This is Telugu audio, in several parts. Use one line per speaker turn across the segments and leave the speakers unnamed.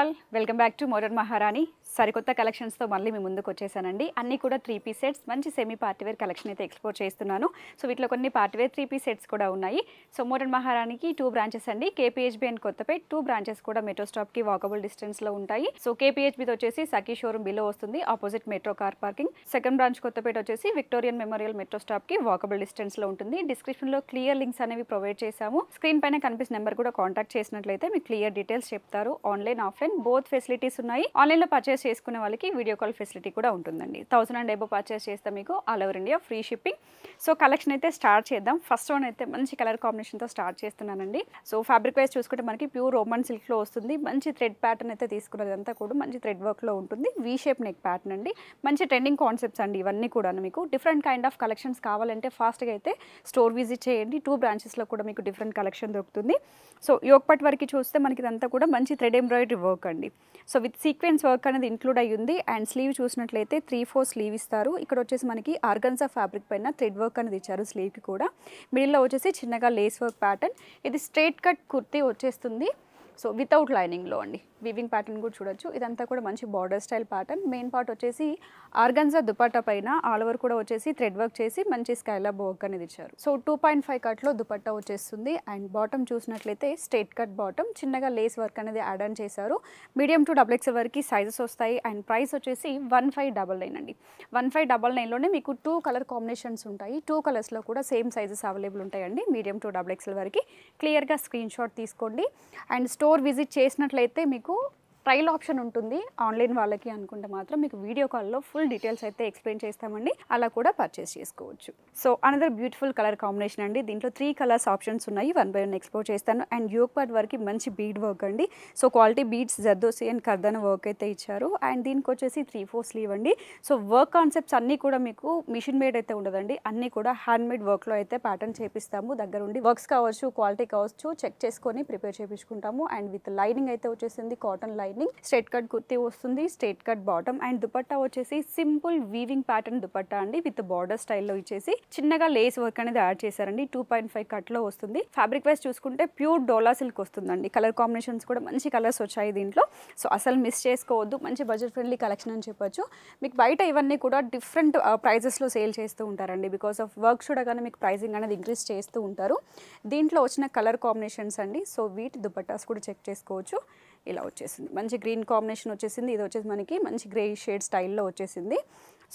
All welcome back to modern మహారాణి సరికొత్త కలెక్షన్స్తో మళ్ళీ మీ ముందుకు వచ్చేసానండి. అన్నీ కూడా 3 పీస్ సెట్స్ మంచి సెమీ పార్టీవేర్ కలెక్షన్ అయితే ఎక్స్పోర్ట్ చేస్తున్నాను. సో వీటిలో కొన్ని పార్టీవేర్ 3 పీస్ సెట్స్ కూడా ఉన్నాయి. సో మోడర్న్ మహారాణికి 2 బ్రాంచెస్ అండి. కేపీహెచ్బీ అండ్ కొత్తపేట్ 2 బ్రాంచెస్ కూడా మెట్రో స్టాప్కి వాకబుల్ డిస్టెన్స్లో ఉంటాయి. సో కేపీహెచ్బీతో వచ్చేసి సఖీ షోరూమ్ బిలో వస్తుంది, opposite metro car parking. Second branch Kothapeta వచ్చేసి విక్టోరియన్ మెమోరియల్ మెట్రో స్టాప్కి వాకబుల్ డిస్టెన్స్లో ఉంటుంది. డిస్క్రిప్షన్లో క్లియర్ లింక్స్ అనేవి ప్రొవైడ్ చేశాము. స్క్రీన్ పైన కనిపిస్తున్న నెంబర్ కూడా కాంటాక్ట్ చేసినట్లయితే మీకు క్లియర్ డీటెయిల్స్ చెప్తారు. ఆన్లైన్ ఆఫ్లైన్ బోత్ ఫెసిలిటీస్ ఉన్నాయి. ఆన్లైన్లో పర్చేస్ చేసుకునే వాళ్ళకి వీడియో కాల్ ఫెసిలిటీ కూడా ఉంటుందండి. 1000 అండ్ అబోవ్ పర్చేస్ చేస్తే మీకు all over India free shipping. So collection అయితే స్టార్ట్ చేద్దాం. ఫస్ట్ వన్ అయితే మంచి కలర్ కాంబినేషన్తో స్టార్ట్ చేస్తున్నానండి. సో ఫ్యాబ్రిక్ వైజ్ చూసుకుంటే మనకి ప్యూర్ రోమన్ సిల్క్లో వస్తుంది. మంచి థ్రెడ్ ప్యాటర్న్ అయితే తీసుకున్నదంతా కూడా మంచి థ్రెడ్ వర్క్లో ఉంటుంది. వీ షేప్ నెక్ ప్యాటర్న్ అండి. మంచి ట్రెండింగ్ కాన్సెప్ట్స్ అండి ఇవన్నీ కూడా. మీకు డిఫరెంట్ కైండ్ ఆఫ్ కలెక్షన్స్ కావాలంటే ఫాస్ట్గా అయితే స్టోర్ విజిట్ చేయండి. 2 బ్రాంచెస్లో కూడా మీకు డిఫరెంట్ కలెక్షన్ దొరుకుతుంది. సో యోగపట్ వరకు చూస్తే మనకి ఇదంతా కూడా మంచి థ్రెడ్ ఎంబ్రాయిడరీ వర్క్ అండి. సో విత్ సీక్వెన్స్ వర్క్ అనేది ఇంక్లూడ్ అయ్యి ఉంది. అండ్ స్లీవ్ చూసినట్లయితే 3/4 స్లీవ్ ఇస్తారు. ఇక్కడ వచ్చేసి మనకి ఆర్గన్జా ఫ్యాబ్రిక్ పైన థ్రెడ్ వర్క్ అనేది ఇచ్చారు స్లీవ్కి కూడా. మిడిల్లో వచ్చేసి చిన్నగా లేస్ వర్క్ ప్యాటర్న్. ఇది స్ట్రైట్ కట్ కుర్తీ వచ్చేస్తుంది. సో వితౌట్ లైనింగ్లో అండి. వీవింగ్ ప్యాటర్న్ కూడా చూడొచ్చు. ఇదంతా కూడా మంచి border style pattern. Main part వచ్చేసి ఆర్గన్జా దుపట్టా పైన ఆల్ ఓవర్ కూడా వచ్చేసి థ్రెడ్ వర్క్ చేసి మంచి స్కైలాబ్ వర్క్ అనేది ఇచ్చారు. సో 2.5 కట్లో దుపట్టా వచ్చేస్తుంది. అండ్ బాటమ్ చూసినట్లయితే స్ట్రైట్ కట్ బాటమ్, చిన్నగా లేస్ వర్క్ అనేది యాడ్ ఆన్ చేశారు. మీడియం టు XXL వరకు సైజెస్ వస్తాయి. అండ్ ప్రైస్ వచ్చేసి 1599 అండి. 1599లోనే మీకు 2 కలర్ కాంబినేషన్స్ ఉంటాయి. 2 కలర్స్లో కూడా సేమ్ సైజెస్ అవైలబుల్ ఉంటాయండి. మీడియం టు XXL వరకు క్లియర్గా స్క్రీన్ షాట్ తీసుకోండి. అండ్ స్టోర్ విజిట్ చేసినట్లయితే మీకు ట్రయల్ ఆప్షన్ ఉంటుంది. ఆన్లైన్ వాళ్ళకి అనుకుంటే మాత్రం మీకు వీడియో కాల్లో ఫుల్ డీటెయిల్స్ అయితే ఎక్స్ప్లెయిన్ చేస్తామండి. అలా కూడా పర్చేస్ చేసుకోవచ్చు. So another beautiful colour combination అండి. దీంట్లో 3 కలర్స్ ఆప్షన్స్ ఉన్నాయి. 1 by 1 ఎక్స్ప్లోర్ చేస్తాను. అండ్ యోగ్ పార్ట్ వరకు మంచి బీడ్ వర్క్ అండి. So quality beads, zardozi and kardana work అయితే ఇచ్చారు. అండ్ దీనికి వచ్చేసి 3/4 స్లీవ్ అండి. సో వర్క్ కాన్సెప్ట్స్ అన్నీ కూడా మీకు మిషన్ మేడ్ అయితే ఉండదండి. అన్నీ కూడా హ్యాండ్ మేడ్ వర్క్లో అయితే ప్యాటర్న్ చేపిస్తాము. దగ్గరుండి వర్క్స్ కావచ్చు, క్వాలిటీ కావచ్చు చెక్ చేసుకొని ప్రిపేర్ చేయించుకుంటాము. అండ్ విత్ లైనింగ్ అయితే వచ్చేసింది cotton lining. Straight cut kurti వస్తుంది, straight cut bottom. And dupatta వచ్చేసి సింపుల్ వీవింగ్ ప్యాటర్న్ దుపట్టా అండి. విత్ బార్డర్ స్టైల్లో ఇచ్చేసి చిన్నగా లేస్ వర్క్ అనేది యాడ్ చేశారండి. 2.5 కట్లో వస్తుంది. ఫ్యాబ్రిక్ వైజ్ చూసుకుంటే ప్యూర్ డోలా సిల్క్ వస్తుందండి. కలర్ కాంబినేషన్స్ కూడా మంచి కలర్స్ వచ్చాయి దీంట్లో. సో అసలు మిస్ చేసుకోవద్దు. మంచి బడ్జెట్ ఫ్రెండ్లీ కలెక్షన్ అని చెప్పొచ్చు. మీకు బయట ఇవన్నీ కూడా డిఫరెంట్ ప్రైజెస్లో సేల్ చేస్తూ ఉంటారండి. బికాస్ ఆఫ్ వర్క్ చూడగానే మీకు ప్రైజింగ్ అనేది ఇంక్రీజ్ చేస్తూ ఉంటారు. దీంట్లో వచ్చిన కలర్ కాంబినేషన్స్ అండి. సో వీటి దుపట్టాస్ కూడా చెక్ చేసుకోవచ్చు. ఇలా వచ్చేసింది. మంచి గ్రీన్ కాంబినేషన్ వచ్చేసింది. ఇది వచ్చేసి మనకి మంచి గ్రే షేడ్ స్టైల్లో వచ్చేసింది.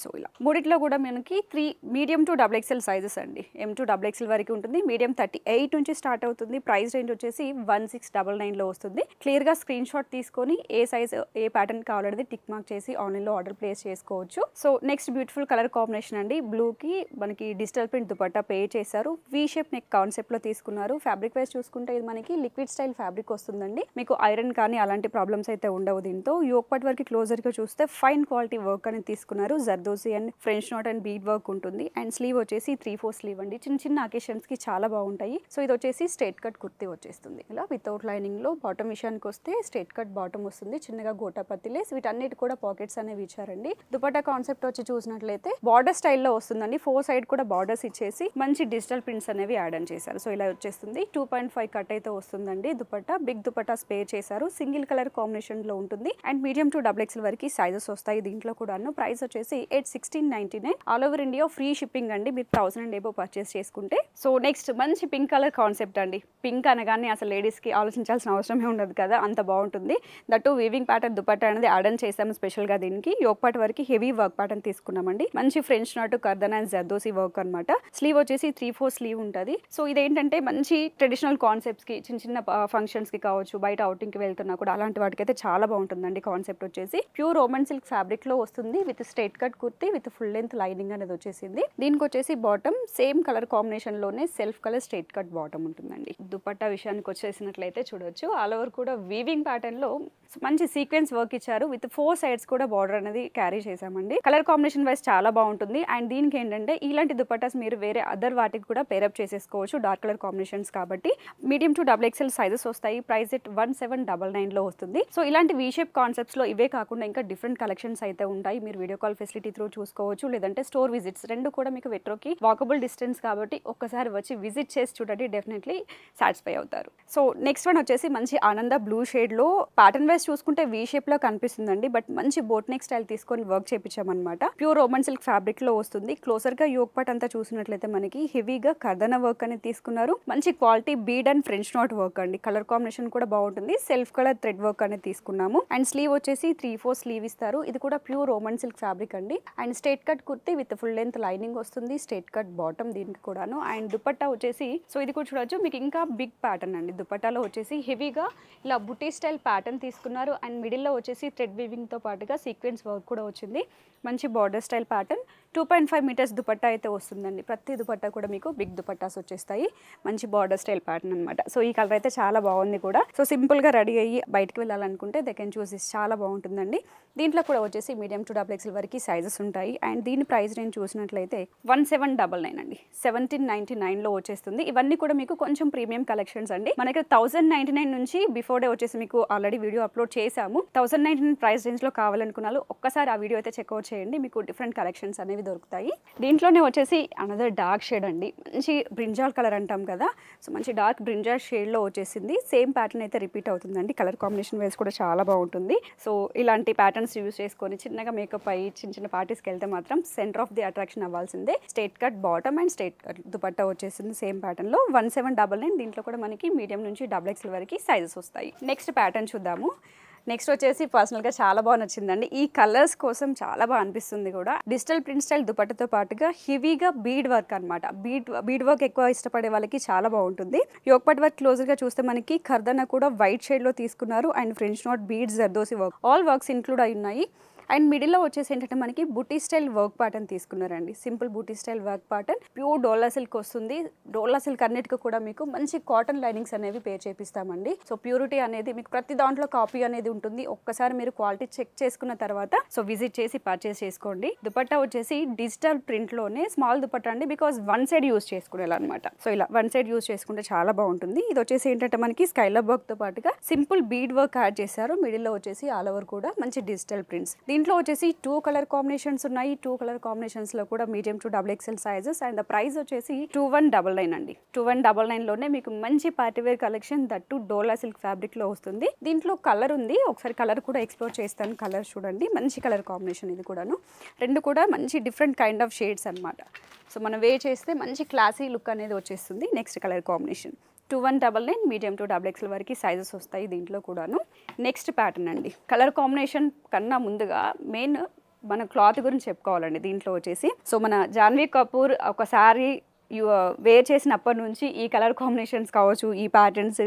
సో ఇలా మూడిట్లో కూడా మనకి 3 మీడియం టు XXL సైజెస్ అండి. M to XXL వరకు ఉంటుంది. మీడియం 38 నుంచి స్టార్ట్ అవుతుంది. ప్రైస్ రేంజ్ వచ్చేసి 1699లో వస్తుంది. క్లియర్గా స్క్రీన్ షాట్ తీసుకొని ఏ సైజ్ ఏ ప్యాటర్న్ కావాలనేది టిక్ మార్క్ చేసి ఆన్లైన్లో ఆర్డర్ ప్లేస్ చేసుకోవచ్చు. So next beautiful colour combination అండి. బ్లూకి మనకి డిజిటల్ ప్రింట్ దుపట్టా పే చేశారు. వీ షేప్ నెక్ కాన్సెప్ట్లో తీసుకున్నారు. ఫ్యాబ్రిక్ వైజ్ చూసుకుంటే ఇది మనకి లిక్విడ్ స్టైల్ ఫ్యాబ్రిక్ వస్తుందండి. మీకు ఐరన్ కానీ అలాంటి ప్రాబ్లమ్స్ అయితే ఉండవు దీంతో. యోగపట్ వరకు క్లోజర్గా చూస్తే ఫైన్ క్వాలిటీ వర్క్ అనేది తీసుకున్నారు. Zardozi and French note and bead work ఉంటుంది. అండ్ స్లీవ్ వచ్చేసి 3/4 స్లీవ్ అండి. చిన్న చిన్న అకేషన్స్కి చాలా బాగుంటాయి. సో ఇది వచ్చేసి స్ట్రైట్ కట్ కుర్తీ వచ్చేస్తుంది. ఇలా వితౌట్ లైనింగ్లో. బాటమ్ విషయానికి వస్తే స్ట్రైట్ కట్ బాటమ్ వస్తుంది. చిన్నగా గోటాపత్తి లేస్, వీటన్నిటి కూడా పాకెట్స్ అనేవి ఇచ్చారండి. దుపట్టా కాన్సెప్ట్ వచ్చి చూసినట్లయితే బార్డర్ స్టైల్లో వస్తుందండి. 4 సైడ్ కూడా బార్డర్స్ ఇచ్చేసి మంచి డిజిటల్ ప్రింట్స్ అనేవి యాడ్ ఆన్ చేశారు. సో ఇలా వచ్చేస్తుంది. 2.5 కట్ అయితే వస్తుందండి. దుపట్టా బిగ్ దుపట్టా స్పేర్ చేశారు. సింగిల్ కలర్ కాంబినేషన్లో ఉంటుంది. అండ్ మీడియం టు XXL వరకు సైజెస్ వస్తాయి దీంట్లో కూడా. ప్రైస్ వచ్చేసి 1699. All over India free shipping అండి. మీరు 1000 అండ్ అబోవ్ పర్చేస్ చేసుకుంటే. సో నెక్స్ట్ మంచి పింక్ కలర్ కాన్సెప్ట్ అండి. పింక్ అనగానే అసలు లేడీస్కి ఆలోచించాల్సిన అవసరమే ఉండదు కదా, అంత బాగుంటుంది. దట్టు వీవింగ్ ప్యాటర్న్ దుపట్టా అనేది యాడ్ ఆన్ చేసాము స్పెషల్గా దీనికి. యోగపాట్ వరకు హెవీ వర్క్ ప్యాటర్న్ తీసుకున్నామండి. మంచి French knot, kardana and zardozi work అనమాట. స్లీవ్ వచ్చేసి 3/4 స్లీవ్ ఉంటుంది. సో ఇదేంటంటే మంచి ట్రెడిషనల్ కాన్సెప్ట్స్కి, చిన్న చిన్న ఫంక్షన్స్కి కావచ్చు, బయట అవుటింగ్కి వెళ్తున్నా కూడా అలాంటి వాటికైతే చాలా బాగుంటుందండి. కాన్సెప్ట్ వచ్చేసి ప్యూర్ రోమన్ సిల్క్ ఫ్యాబ్రిక్లో వస్తుంది. With straight cut kurti with full length lining అనేది వచ్చేసింది. దీనికి వచ్చేసి బాటమ్ సేమ్ కలర్ కాంబినేషన్ లోనే self colour straight cut bottom ఉంటుందండి. దుపట్టా విషయానికి వచ్చేసినట్లయితే చూడొచ్చు. ఆల్ ఓవర్ కూడా వీవింగ్ ప్యాటర్న్ లో మంచి సీక్వెన్స్ వర్క్ ఇచ్చారు. విత్ 4 సైడ్స్ కూడా బార్డర్ అనేది క్యారీ చేసామండి. కలర్ కాంబినేషన్ వైస్ చాలా బాగుంటుంది. అండ్ దీనికి ఏంటంటే ఇలాంటి దుపట్టాస్ మీరు వేరే అదర్ వాటికి కూడా పేరప్ చేసేసుకోవచ్చు. డార్క్ కలర్ కాంబినేషన్స్ కాబట్టి. మీడియం టు XXL సైజెస్ వస్తాయి. ప్రైస్ 1799లో వస్తుంది. సో ఇలాంటి వీ షేప్ కాన్సెప్ట్స్ లో ఇవే కాకుండా ఇంకా డిఫరెంట్ కలెక్షన్స్ అయితే ఉంటాయి. మీరు వీడియో కాల్ ఫెసిలిటీ త్రూ చూసుకోవచ్చు, లేదంటే స్టోర్ విజిట్స్ రెండు కూడా మీకు మెట్రోకి వాకబుల్ డిస్టెన్స్ కాబట్టి ఒక్కసారి వచ్చి విజిట్ చేసి చూడండి, డెఫినెట్లీ సాటిస్ఫై అవుతారు. సో నెక్స్ట్ వన్ వచ్చేసి మంచి ఆనంద బ్లూ షేడ్లో ప్యాటర్న్ వైజ్ చూసుకుంటే వీ షేప్లో కనిపిస్తుందండి, బట్ మంచి బోట్ నెక్ స్టైల్ తీసుకొని వర్క్ చేయించామన్నమాట. ప్యూర్ రోమన్ సిల్క్ ఫ్యాబ్రిక్లో వస్తుంది. క్లోజర్గా యోగ్ పార్ట్ అంతా చూసినట్లయితే మనకి హెవీగా కర్దన వర్క్ అనేది తీసుకున్నారు. మంచి quality bead and French knot work అండి. కలర్ కాంబినేషన్ కూడా బాగుంటుంది. సెల్ఫ్ కలర్ థ్రెడ్ వర్క్ అనేది తీసుకున్నాము. అండ్ స్లీవ్ వచ్చేసి 3/4 స్లీవ్ ఇస్తారు. ఇది కూడా ప్యూర్ రోమన్ సిల్క్ ఫ్యాబ్రిక్ అండి. And straight cut kurti with full length lining వస్తుంది. స్ట్రైట్ కట్ బాటమ్ దీనికి కూడాను. అండ్ దుపట్టా వచ్చేసి సో ఇది కూడా చూడొచ్చు మీకు ఇంకా బిగ్ ప్యాటర్న్ అండి. దుపట్టాలో వచ్చేసి హెవీగా ఇలా బుటీ స్టైల్ ప్యాటర్న్ తీసుకున్నారు. అండ్ మిడిల్లో వచ్చేసి థ్రెడ్ వీవింగ్తో పాటుగా సీక్వెన్స్ వర్క్ కూడా వచ్చింది. మంచి border style pattern. 2.5 meters dupatta అయితే వస్తుందండి. ప్రతి దుపట్టా కూడా మీకు బిగ్ దుపట్టాస్ వచ్చేస్తాయి. మంచి బార్డర్ స్టైల్ ప్యాటర్న్ అనమాట. సో ఈ కలర్ అయితే చాలా బాగుంది కూడా. సో సింపుల్గా రెడీ అయ్యి బయటకు వెళ్ళాలనుకుంటే దే కెన్ చూసి చాలా బాగుంటుందండి. దీంట్లో కూడా వచ్చేసి మీడియం టు XXL వరకు సైజెస్ ఉంటాయి. అండ్ దీని ప్రైస్ రేంజ్ చూసినట్లయితే 1799 అండి. 1799లో వచ్చేస్తుంది. ఇవన్నీ కూడా మీకు కొంచెం ప్రీమియం కలెక్షన్స్ అండి. మనకి 1099 నుంచి బిఫోర్ డే వచ్చేసి మీకు ఆల్రెడీ వీడియో అప్లోడ్ చేశాము. 1099 ప్రైస్ రేంజ్లో కావాలనుకున్నాను ఒక్కసారి ఆ వీడియో అయితే చెక్అవుట్ చేయండి. మీకు డిఫరెంట్ కలెక్షన్స్ అనేవి దొరుకుతాయి. దీంట్లోనే వచ్చేసి అనదర్ డార్క్ షేడ్ అండి. మంచి బ్రింజాల్ కలర్ అంటాం కదా, సో మంచి డార్క్ బ్రింజాల్ షేడ్లో వచ్చేసింది. సేమ్ ప్యాటర్న్ అయితే రిపీట్ అవుతుందండి. కలర్ కాంబినేషన్ వైజ్ కూడా చాలా బాగుంటుంది. సో ఇలాంటి ప్యాటర్న్స్ యూజ్ చేసుకొని చిన్నగా మేకప్ అయ్యి చిన్న పార్టీస్కి వెళ్తే మాత్రం సెంటర్ ఆఫ్ ది అట్రాక్షన్ అవ్వాల్సిందే. Straight cut bottom and straight cut dupatta వచ్చేసింది సేమ్ ప్యాటర్న్లో. 1799. దీంట్లో కూడా మనకి మీడియం నుంచి XXL వరకు సైజెస్ వస్తాయి. నెక్స్ట్ ప్యాటర్న్ చూద్దాము. నెక్స్ట్ వచ్చేసి పర్సనల్గా చాలా బాగా నచ్చిందండి. ఈ కలర్స్ కోసం చాలా బాగా అనిపిస్తుంది కూడా. డిజిటల్ ప్రింట్ స్టైల్ దుపట్టతో పాటుగా హెవీగా బీడ్ వర్క్ అనమాట. బీడ్ వర్క్ ఎక్కువ ఇష్టపడే వాళ్ళకి చాలా బాగుంటుంది. యోగ్ పార్ట్ వర్క్ క్లోజర్గా చూస్తే మనకి ఖర్దన కూడా వైట్ షేడ్లో తీసుకున్నారు. And French knot beads zardozi work all works include అయి ఉన్నాయి. అండ్ మిడిల్లో వచ్చేసి ఏంటంటే మనకి బూటీ స్టైల్ వర్క్ ప్యాటర్న్ తీసుకున్నారండి. సింపుల్ బూటీ స్టైల్ వర్క్ ప్యాటర్న్. ప్యూర్ డోలా సిల్క్ వస్తుంది. డోలా సిల్క్ అన్నిటికీ కూడా మీకు మంచి కాటన్ లైనింగ్స్ అనేవి పేర్ చేపిస్తామండి. సో ప్యూరిటీ అనేది మీకు ప్రతి దాంట్లో కాపీ అనేది ఉంటుంది. ఒక్కసారి మీరు క్వాలిటీ చెక్ చేసుకున్న తర్వాత సో విజిట్ చేసి పర్చేస్ చేసుకోండి. దుపట్టా వచ్చేసి డిజిటల్ ప్రింట్లోనే స్మాల్ దుపట్టా అండి. బికాజ్ వన్ సైడ్ యూస్ చేసుకునేలానమాట. సో ఇలా వన్ సైడ్ యూస్ చేసుకుంటే చాలా బాగుంటుంది. ఇది వచ్చేసి ఏంటంటే మనకి స్కైలర్ వర్క్తో పాటుగా సింపుల్ బీడ్ వర్క్ యాడ్ చేశారు. మిడిల్లో వచ్చేసి ఆల్ ఓవర్ కూడా మంచి డిజిటల్ ప్రింట్స్. దీంట్లో వచ్చేసి 2 కలర్ కాంబినేషన్స్ ఉన్నాయి. 2 కలర్ కాంబినేషన్స్ లో కూడా medium to XXL sizes. And the price వచ్చేసి 2199 అండి. 2199 లోనే మీకు మంచి partywear collection that Dola silk fabric లో వస్తుంది. దీంట్లో కలర్ ఉంది, ఒకసారి కలర్ కూడా ఎక్స్ప్లోర్ చేస్తాను. కలర్ చూడండి, మంచి కలర్ కాంబినేషన్ ఇది కూడాను. రెండు కూడా మంచి డిఫరెంట్ కైండ్ ఆఫ్ షేడ్స్ అనమాట. సో మనం వే చేస్తే మంచి క్లాసీ లుక్ అనేది వచ్చేస్తుంది. Next colour combination 2199 medium to XXL వరకు సైజెస్ వస్తాయి దీంట్లో కూడాను. నెక్స్ట్ ప్యాటర్న్ అండి. కలర్ కాంబినేషన్ కన్నా ముందుగా మెయిన్ మన క్లాత్ గురించి చెప్పుకోవాలండి. దీంట్లో వచ్చేసి సో మన జాన్వీ కపూర్ ఒకసారి వేర్ చేసినప్పటి నుంచి ఈ కలర్ కాంబినేషన్స్ కావచ్చు, ఈ ప్యాటర్న్స్,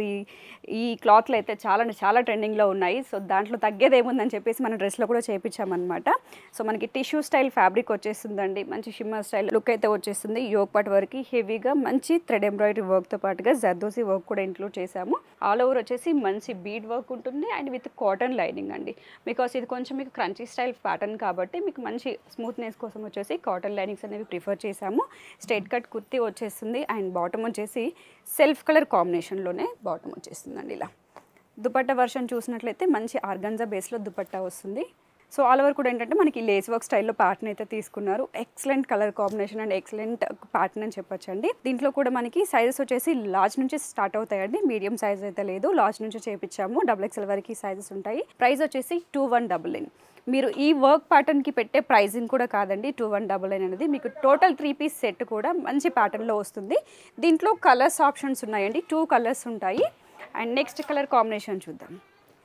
ఈ క్లాత్లు అయితే చాలా ట్రెండింగ్లో ఉన్నాయి. సో దాంట్లో తగ్గేది ఏముందని చెప్పేసి మన డ్రెస్లో కూడా చేయించామన్నమాట. సో మనకి టిష్యూ స్టైల్ ఫ్యాబ్రిక్ వచ్చేస్తుందండి. మంచి షిమ్మర్ స్టైల్ లుక్ అయితే వచ్చేస్తుంది. యోగ్ పార్ట్ వరకు హెవీగా మంచి థ్రెడ్ ఎంబ్రాయిడరీ వర్క్తో పాటుగా జర్దోసి వర్క్ కూడా ఇంక్లూడ్ చేశాము. ఆల్ ఓవర్ వచ్చేసి మంచి బీడ్ వర్క్ ఉంటుంది అండ్ విత్ కాటన్ లైనింగ్ అండి. బికాస్ ఇది కొంచెం మీకు క్రంచీ స్టైల్ ప్యాటర్న్ కాబట్టి మీకు మంచి స్మూత్నెస్ కోసం వచ్చేసి కాటన్ లైనింగ్స్ అనేవి ప్రిఫర్ చేశాము. స్ట్రైట్ కట్ కుర్తి వచ్చేస్తుంది అండ్ బాటమ్ వచ్చేసి సెల్ఫ్ కలర్ కాంబినేషన్లోనే బాటమ్ వచ్చేస్తుందండి. ఇలా దుపట్టా వర్షన్ చూసినట్లయితే మంచి ఆర్గంజా బేస్లో దుపట్టా వస్తుంది. సో ఆల్ ఓవర్ కూడా ఏంటంటే మనకి లేస్ వర్క్ స్టైల్లో ప్యాటర్న్ అయితే తీసుకున్నారు. Excellent colour combination and excellent pattern అని చెప్పొచ్చండి. దీంట్లో కూడా మనకి సైజెస్ వచ్చేసి లార్జ్ నుంచి స్టార్ట్ అవుతాయండి. మీడియం సైజ్ అయితే లేదు, లార్జ్ నుంచి చేపించాము. XXL వరకు సైజెస్ ఉంటాయి. ప్రైస్ వచ్చేసి 2199. మీరు ఈ వర్క్ ప్యాటర్న్కి పెట్టే ప్రైజింగ్ కూడా కాదండి. 2199 అనేది మీకు టోటల్ 3 పీస్ సెట్ కూడా మంచి ప్యాటర్న్లో వస్తుంది. దీంట్లో కలర్స్ ఆప్షన్స్ ఉన్నాయండి. 2 కలర్స్ ఉంటాయి. అండ్ నెక్స్ట్ కలర్ కాంబినేషన్ చూద్దాం.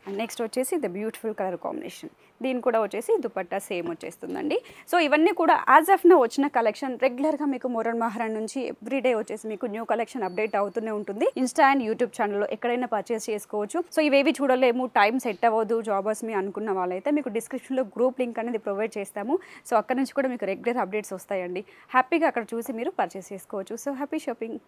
అండ్ నెక్స్ట్ వచ్చేసి ద బ్యూటిఫుల్ కలర్ కాంబినేషన్. దీని కూడా వచ్చేసి దుపట్టా సేమ్ వచ్చేస్తుందండి. సో ఇవన్నీ కూడా యాజ్ ఆఫ్ నా వచ్చిన కలెక్షన్. రెగ్యులర్గా మీకు మోరన్ మహారాణి నుంచి ఎవ్రీడే వచ్చేసి మీకు న్యూ కలెక్షన్ అప్డేట్ అవుతూనే ఉంటుంది. ఇన్స్టా అండ్ యూట్యూబ్ ఛానల్లో ఎక్కడైనా పర్చేస్ చేసుకోవచ్చు. సో ఇవేవి చూడలేము, టైం సెట్ అవ్వదు, జాబర్స్ మీ అనుకున్న వాళ్ళైతే మీకు డిస్క్రిప్షన్లో గ్రూప్ లింక్ అనేది ప్రొవైడ్ చేస్తాము. సో అక్కడ నుంచి కూడా మీకు రెగ్యులర్ అప్డేట్స్ వస్తాయండి. హ్యాపీగా అక్కడ చూసి మీరు పర్చేస్ చేసుకోవచ్చు. So happy shopping.